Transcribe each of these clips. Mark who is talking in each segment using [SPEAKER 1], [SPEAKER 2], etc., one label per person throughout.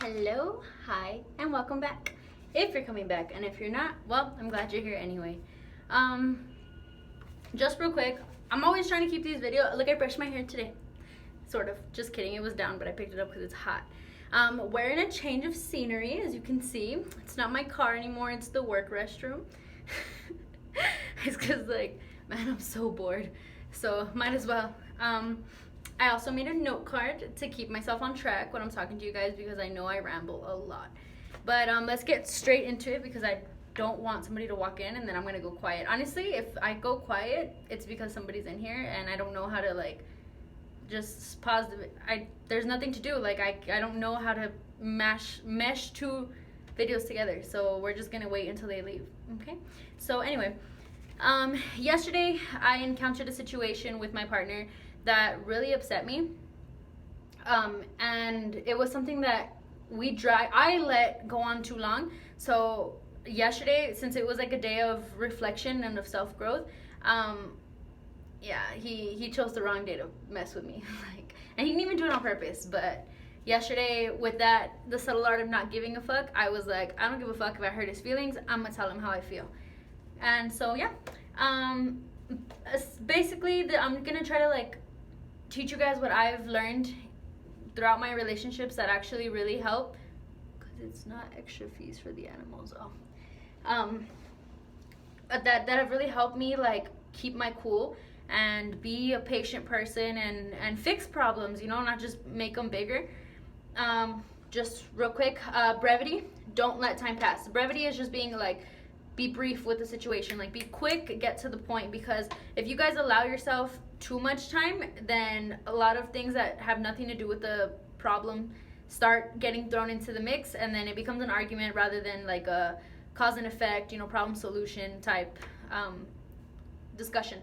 [SPEAKER 1] Hello, hi, and welcome back. If you're coming back, and if you're not, well, I'm glad you're here anyway. Um, just real quick, I'm always trying to keep these videos. Look, I brushed my hair today. Sort of. Just kidding. It was down, but I picked it up because it's hot. Wearing a change of scenery, as you can see. It's not my car anymore. It's the work restroom. It's because, like, man, I'm so bored. So might as well. I also made a note card to keep myself on track when I'm talking to you guys because I know I ramble a lot. But let's get straight into it because I don't want somebody to walk in and then I'm gonna go quiet. Honestly, if I go quiet, it's because somebody's in here and I don't know how to like just pause there's nothing to do. Like I don't know how to mesh two videos together. So we're just gonna wait until they leave. Okay? So anyway, yesterday I encountered a situation with my partner that really upset me. And it was something that I let go on too long. So yesterday, since it was like a day of reflection and of self-growth, yeah, he chose the wrong day to mess with me. And he didn't even do it on purpose, but yesterday with that, the subtle art of not giving a fuck, I was like, I don't give a fuck if I hurt his feelings, I'm gonna tell him how I feel. And so yeah, basically I'm gonna try to like teach you guys what I've learned throughout my relationships that actually really help, because it's not extra fees for the animals that have really helped me like keep my cool and be a patient person and fix problems, you know, not just make them bigger. Just real quick, brevity, don't let time pass. Brevity is just being like, be brief with the situation, like be quick, get to the point, because if you guys allow yourself too much time, then a lot of things that have nothing to do with the problem start getting thrown into the mix, and then it becomes an argument rather than like a cause and effect, you know, problem solution type discussion.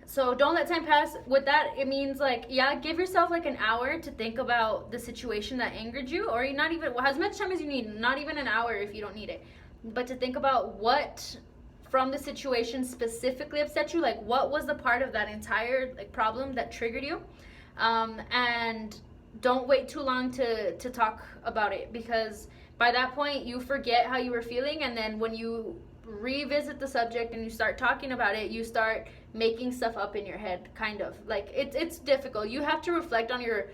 [SPEAKER 1] So don't let time pass. With that, it means like, yeah, give yourself like an hour to think about the situation that angered you, or not even as much time as you need, not even an hour if you don't need it, but to think about what from the situation specifically upset you, like what was the part of that entire like problem that triggered you, and don't wait too long to talk about it, because by that point you forget how you were feeling, and then when you revisit the subject and you start talking about it, you start making stuff up in your head, kind of like it's difficult. You have to reflect on your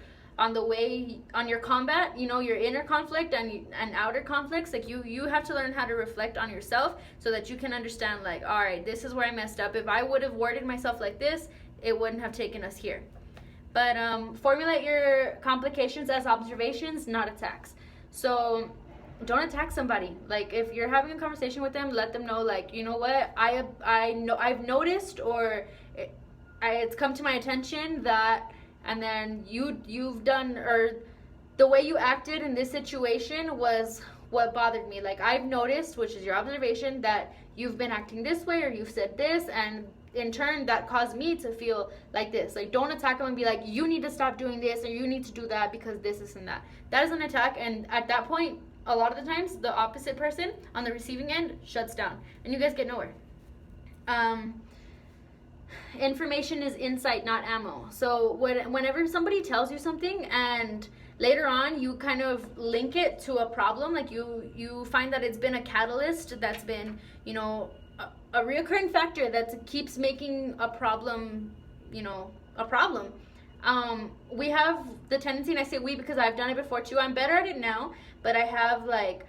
[SPEAKER 1] combat, you know, your inner conflict and outer conflicts. Like you have to learn how to reflect on yourself so that you can understand, like, all right, this is where I messed up. If I would have worded myself like this, it wouldn't have taken us here. But formulate your complications as observations, not attacks. So don't attack somebody. Like if you're having a conversation with them, let them know, like, you know what, I know I've noticed, or it's come to my attention that, and then you've done, or the way you acted in this situation was what bothered me. Like I've noticed, which is your observation, that you've been acting this way, or you've said this, and in turn that caused me to feel like this. Like don't attack them and be like, you need to stop doing this, or you need to do that because this and that. That is an attack, and at that point, a lot of the times, the opposite person on the receiving end shuts down, and you guys get nowhere. Information is insight, not ammo. So whenever somebody tells you something and later on you kind of link it to a problem, like you find that it's been a catalyst that's been, you know, a reoccurring factor that keeps making a problem, you know, a problem. We have the tendency, and I say we because I've done it before too, I'm better at it now, but I have like,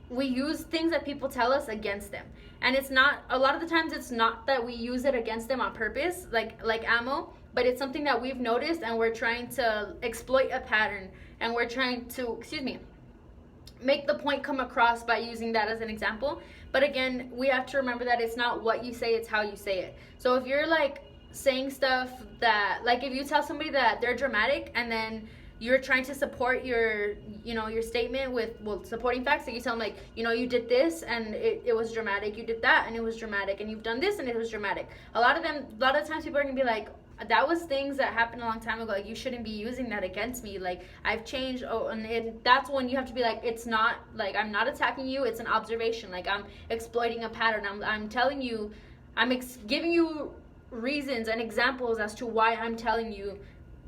[SPEAKER 1] we use things that people tell us against them. And it's not, a lot of the times it's not that we use it against them on purpose, like ammo, but it's something that we've noticed and we're trying to exploit a pattern, and we're trying to, make the point come across by using that as an example. But again, we have to remember that it's not what you say, it's how you say it. So if you're like saying stuff that, like if you tell somebody that they're dramatic and then you're trying to support your, you know, your statement with, well, supporting facts, like you tell them like, you know, you did this and it was dramatic, you did that and it was dramatic, and you've done this and it was dramatic. A lot of times people are gonna be like, that was things that happened a long time ago, like you shouldn't be using that against me, like I've changed. And that's when you have to be like, it's not like, I'm not attacking you, it's an observation, like I'm exploiting a pattern. I'm telling you, giving you reasons and examples as to why I'm telling you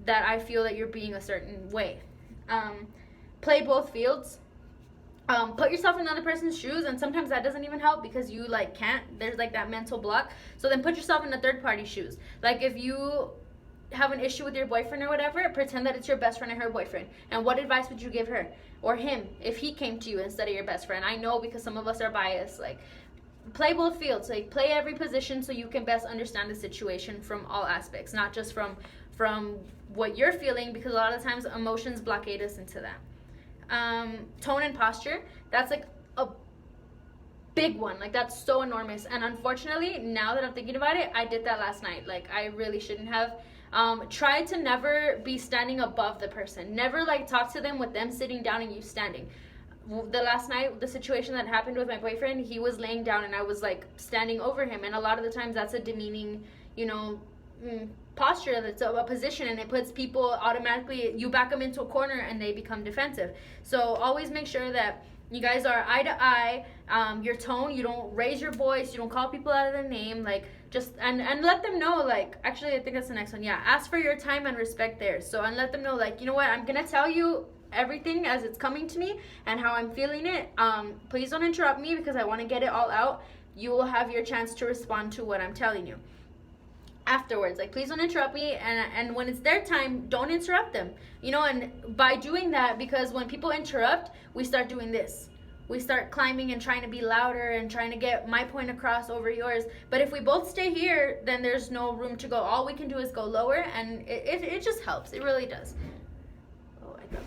[SPEAKER 1] that I feel that you're being a certain way. play both fields. Put yourself in another person's shoes, and sometimes that doesn't even help because you like can't. There's like that mental block. So then put yourself in a third party shoes. Like if you have an issue with your boyfriend or whatever, pretend that it's your best friend and her boyfriend. And what advice would you give her or him if he came to you instead of your best friend? I know because some of us are biased. Like play both fields. Like play every position so you can best understand the situation from all aspects, not just from what you're feeling, because a lot of times emotions blockade us into that. Tone and posture, that's like a big one. Like that's so enormous, and unfortunately now that I'm thinking about it, I did that last night. Like I really shouldn't have. Try to never be standing above the person. Never like talk to them with them sitting down and you standing. The last night, the situation that happened with my boyfriend, he was laying down and I was like standing over him, and a lot of the times that's a demeaning, posture. That's a position, and it puts people automatically, you back them into a corner and they become defensive. So always make sure that you guys are eye to eye. Your tone, you don't raise your voice, you don't call people out of their name, like just and let them know, like, actually I think that's the next one. Yeah, ask for your time and respect theirs. So, and let them know, like, you know what, I'm gonna tell you everything as it's coming to me and how I'm feeling it. Please don't interrupt me because I want to get it all out. You will have your chance to respond to what I'm telling you afterwards. Like, please don't interrupt me, and when it's their time, don't interrupt them, and by doing that, because when people interrupt, we start doing this. We start climbing and trying to be louder and trying to get my point across over yours. But if we both stay here, then there's no room to go. All we can do is go lower, and it just helps. It really does. Oh, I got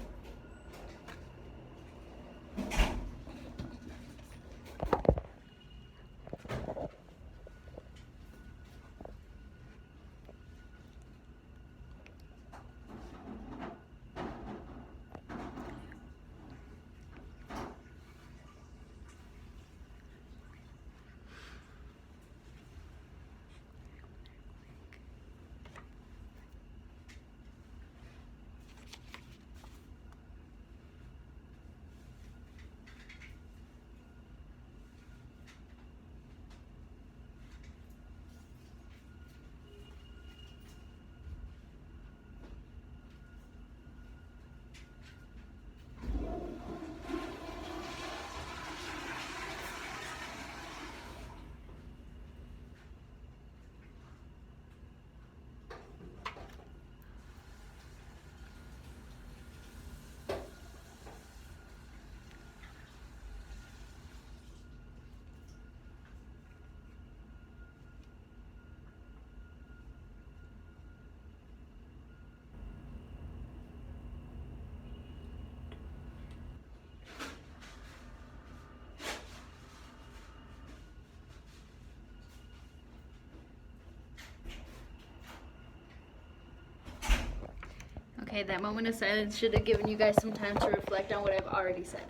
[SPEAKER 1] Okay, that moment of silence should have given you guys some time to reflect on what I've already said.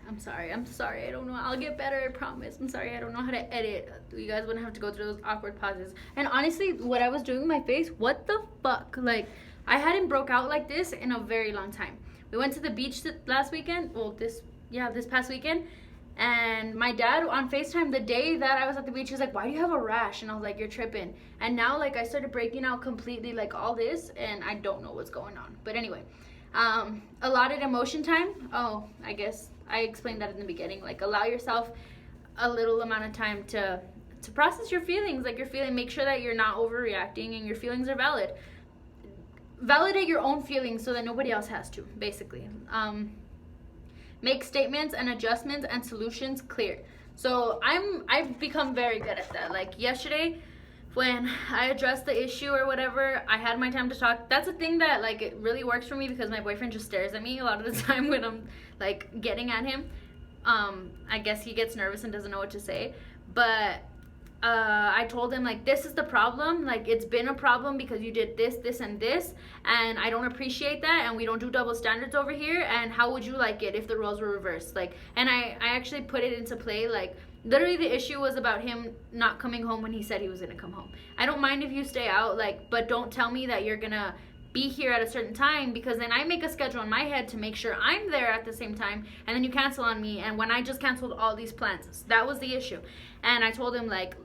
[SPEAKER 1] I'm sorry, I don't know. I'll get better, I promise. I'm sorry, I don't know how to edit. You guys wouldn't have to go through those awkward pauses. And honestly, what I was doing with my face, what the fuck? Like, I hadn't broke out like this in a very long time. We went to the beach last weekend. Well, this past weekend. And my dad on FaceTime the day that I was at the beach, he was like, why do you have a rash? And I was like, you're tripping. And now, like, I started breaking out completely, like, all this, and I don't know what's going on. But anyway, allotted emotion time. Oh, I guess I explained that in the beginning. Like, allow yourself a little amount of time to process your feelings. Like, make sure that you're not overreacting and your feelings are valid. Validate your own feelings so that nobody else has to, basically. Make statements and adjustments and solutions clear. So I've become very good at that. Like yesterday, when I addressed the issue or whatever, I had my time to talk. That's a thing that, like, it really works for me because my boyfriend just stares at me a lot of the time when I'm, like, getting at him. I guess he gets nervous and doesn't know what to say. But I told him, like, this is the problem. Like, it's been a problem because you did this, this, and this, and I don't appreciate that, and we don't do double standards over here, and how would you like it if the roles were reversed? Like, and I actually put it into play. Like, literally the issue was about him not coming home when he said he was gonna come home. I don't mind if you stay out, like, but don't tell me that you're gonna be here at a certain time, because then I make a schedule in my head to make sure I'm there at the same time, and then you cancel on me, and when I just canceled all these plans. So that was the issue. And I told him, like,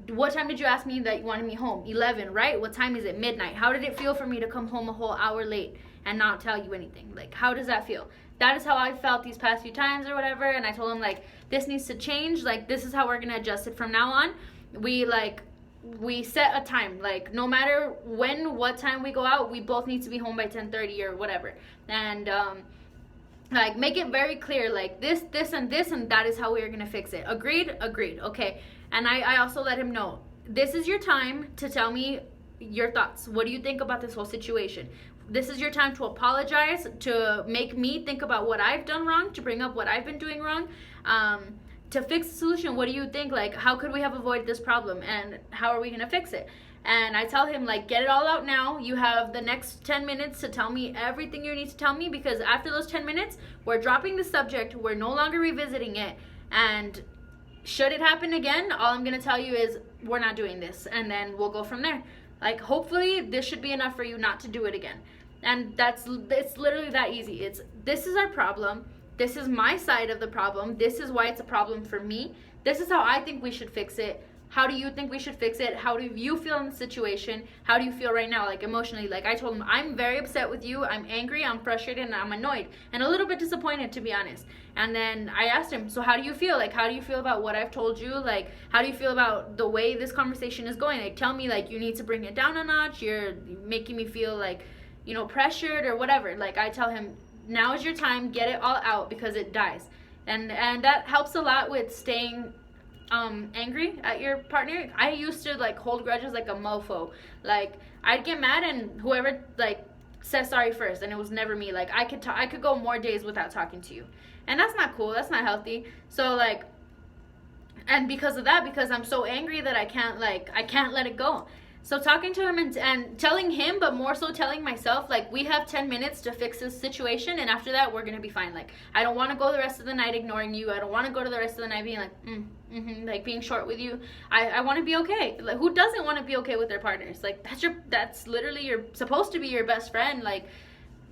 [SPEAKER 1] what time did you ask me that you wanted me home? 11, right? What time is it? Midnight. How did it feel for me to come home a whole hour late? and not tell you anything. Like, how does that feel? That is how I felt these past few times or whatever. And I told him, like, this needs to change. Like, this is how we're gonna adjust it from now on. We set a time, like, no matter what time we go out, we both need to be home by 10:30 or whatever. And like, make it very clear, like, this and this, and that is how we are gonna fix it. Agreed? Okay. And I also let him know, this is your time to tell me your thoughts. What do you think about this whole situation? This is your time to apologize, to make me think about what I've done wrong, to bring up what I've been doing wrong, to fix the solution. What do you think? Like, how could we have avoided this problem, and how are we gonna fix it? And I tell him, like, get it all out now. You have the next 10 minutes to tell me everything you need to tell me, because after those 10 minutes, we're dropping the subject. We're no longer revisiting it. And should it happen again, all I'm gonna tell you is we're not doing this, and then we'll go from there. Like, hopefully this should be enough for you not to do it again. And it's literally that easy. This is our problem. This is my side of the problem. This is why it's a problem for me. This is how I think we should fix it. How do you think we should fix it? How do you feel in the situation? How do you feel right now, like, emotionally? Like, I told him, I'm very upset with you. I'm angry, I'm frustrated, and I'm annoyed. And a little bit disappointed, to be honest. And then I asked him, so how do you feel? Like, how do you feel about what I've told you? Like, how do you feel about the way this conversation is going? Like, tell me, like, you need to bring it down a notch. You're making me feel, like, you know, pressured or whatever. Like, I tell him, now is your time. Get it all out, because it dies. And that helps a lot with staying angry at your partner. I used to, like, hold grudges like a mofo. Like, I'd get mad, and whoever, like, says sorry first, and it was never me. Like, I could go more days without talking to you, and that's not cool. That's not healthy. So, like, and because of that, because I'm so angry that I can't let it go. So talking to him and telling him, but more so telling myself, like, we have 10 minutes to fix this situation, and after that, we're going to be fine. Like, I don't want to go the rest of the night ignoring you. I don't want to go to the rest of the night being like, like, being short with you. I want to be okay. Like, who doesn't want to be okay with their partners? Like, that's literally supposed to be your best friend. Like,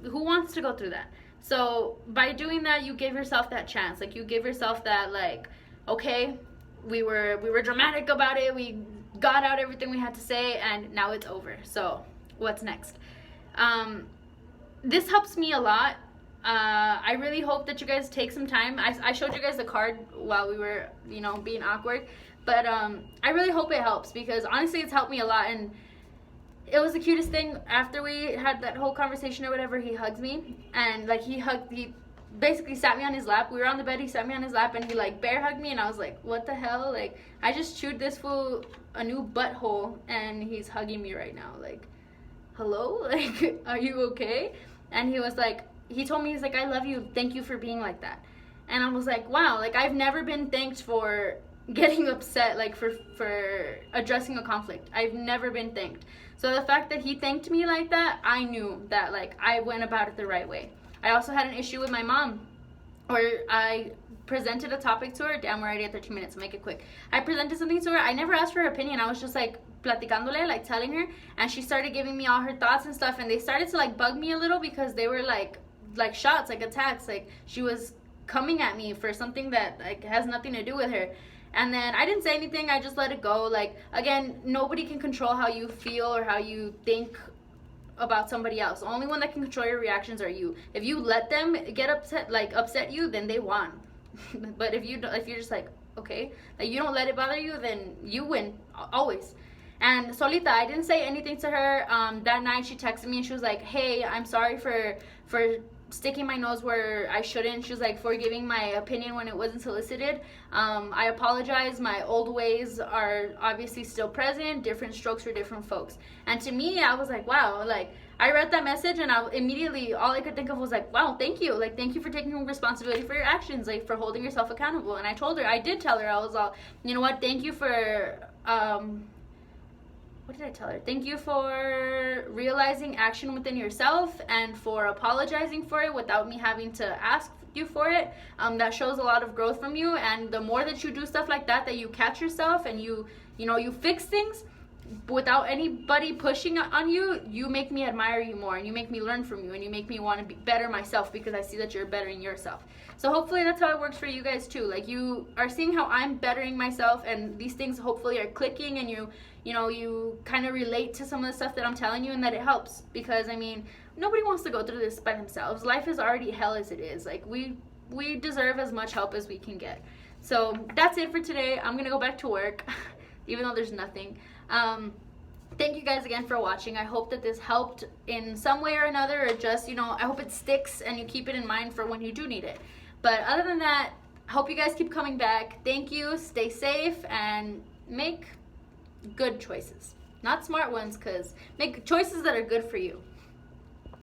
[SPEAKER 1] who wants to go through that? So by doing that, you give yourself that chance. Like, you give yourself that, like, okay, we were dramatic about it. We got out everything we had to say, and now it's over. So what's next? This helps me a lot. I really hope that you guys take some time. I showed you guys the card while we were, you know, being awkward, but I really hope it helps, because honestly it's helped me a lot. And it was the cutest thing. After we had that whole conversation or whatever, he hugs me, and like, he basically sat me on his lap. We were on the bed, he sat me on his lap, and he, like, bear hugged me, and I was like, what the hell? Like, I just chewed this fool a new butthole, and he's hugging me right now. Like, hello? Like, are you okay? And he was like, he told me, he's like, I love you, thank you for being like that. And I was like, wow, like, I've never been thanked for getting upset, like, for addressing a conflict. I've never been thanked. So the fact that he thanked me like that, I knew that, like, I went about it the right way. I also had an issue with my mom, where I presented a topic to her. Damn, we're already at 13 minutes, so make it quick. I presented something to her. I never asked for her opinion. I was just, like, platicándole, like, telling her, and she started giving me all her thoughts and stuff, and they started to, like, bug me a little, because they were like shots, like, attacks. Like, she was coming at me for something that, like, has nothing to do with her. And then I didn't say anything. I just let it go. Like, again, nobody can control how you feel or how you think about somebody else. The only one that can control your reactions are you. If you let them get upset you, then they won. But if you're just like, okay, like, you don't let it bother you, then you win always. And Solita, I didn't say anything to her. That night she texted me and she was like, hey, I'm sorry for sticking my nose where I shouldn't. She was like, for giving my opinion when it wasn't solicited. I apologize. My old ways are obviously still present. Different strokes for different folks. And to me, I was like, wow, like, I read that message, and I immediately, all I could think of was like, wow, thank you. Like, thank you for taking responsibility for your actions, like, for holding yourself accountable. And I did tell her, I was all, you know what, thank you for, what did I tell her? Thank you for realizing action within yourself and for apologizing for it without me having to ask you for it. That shows a lot of growth from you, and the more that you do stuff like that you catch yourself and you fix things without anybody pushing on you, you make me admire you more, and you make me learn from you, and you make me want to be better myself, because I see that you're bettering yourself. So hopefully that's how it works for you guys too. Like, you are seeing how I'm bettering myself, and these things hopefully are clicking, and you kind of relate to some of the stuff that I'm telling you, and that it helps. Because, I mean, nobody wants to go through this by themselves. Life is already hell as it is. Like, we deserve as much help as we can get. So that's it for today. I'm gonna go back to work, even though there's nothing. Thank you guys again for watching. I hope that this helped in some way or another, or just, you know, I hope it sticks and you keep it in mind for when you do need it. But other than that, I hope you guys keep coming back. Thank you. Stay safe and make good choices. Not smart ones, because make choices that are good for you.